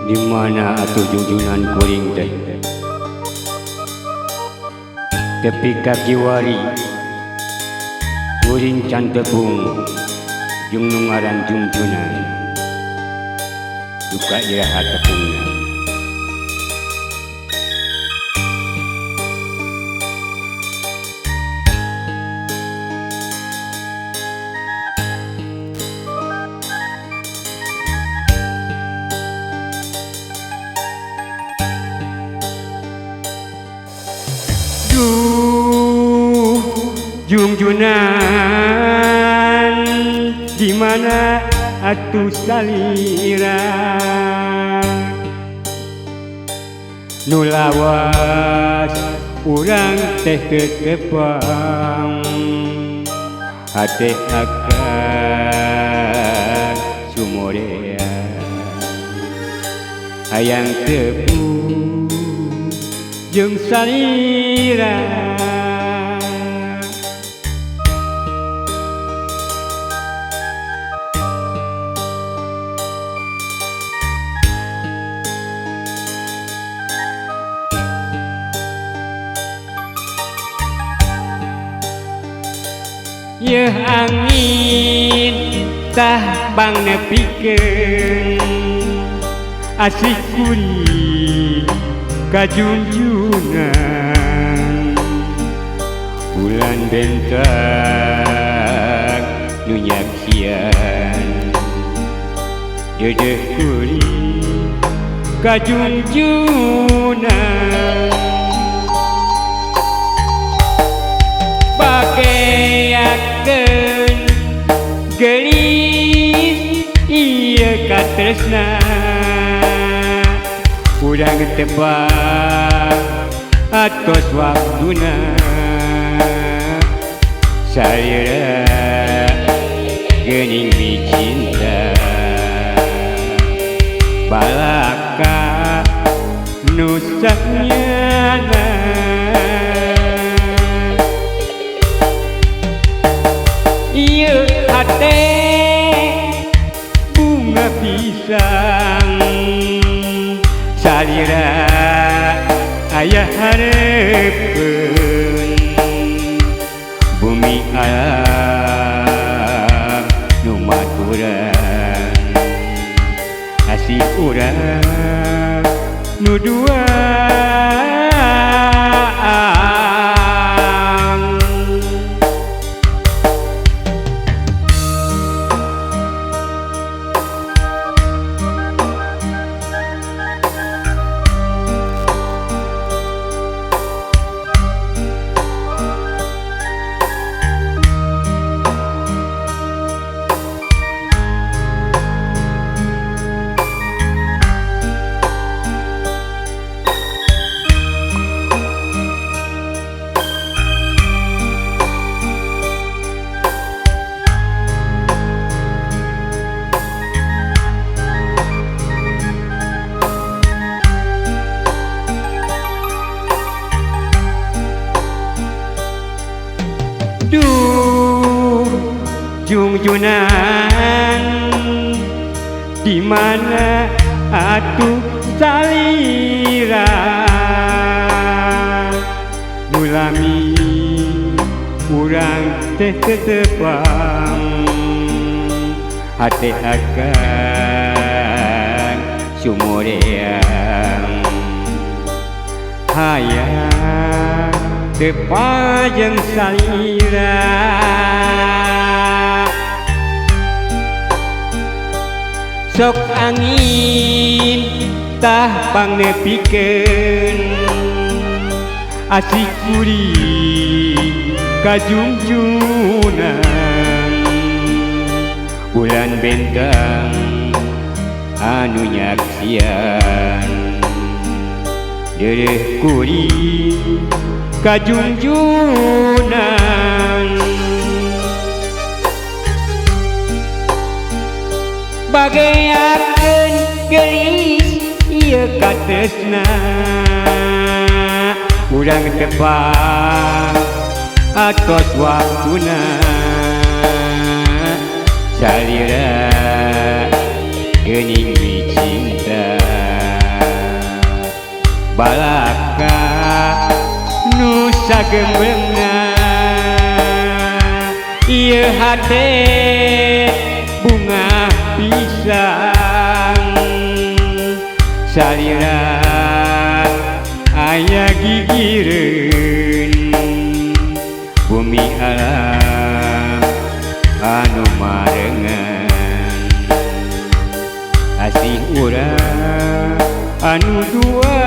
Di mana atuh junjunan kuring teh tepi kaki wari kuring can tepung jeung nu ngaran junjunan duka iraha tepungna. Junjunan di mana atuh salira nu lawas urang teh tetepang hate akan sumorea hayang tepung jeung salira. Yeuh angin tah bang nepikeun asih kuring ka junjungan bulan bentang nu nyaksian dedeh kuring ka junjunan bageakeun geulis ieu katresna urang tebak atos waktuna salira geuning dicinta balaka nu saenyana ieu hate bunga pisang salira aya hareupeun bumi alam nu maturan asih urang nu duaan. Junjunan di mana atuh salira mulami urang teh tetepang hate akan sumoreang hayang tepajeng salira sok angin tah pangnepikeun asih kuring ka junjunan bulan bentang anu nyaksian dedeh kuring ka junjunan bageakeun geulis ieu katresna urang tebak atos waktuna salira geuning dicinta balaka nu sagembeungna ieu hate bunga pisang salira aya gigireun bumi alam anu marengan asih urang anu dua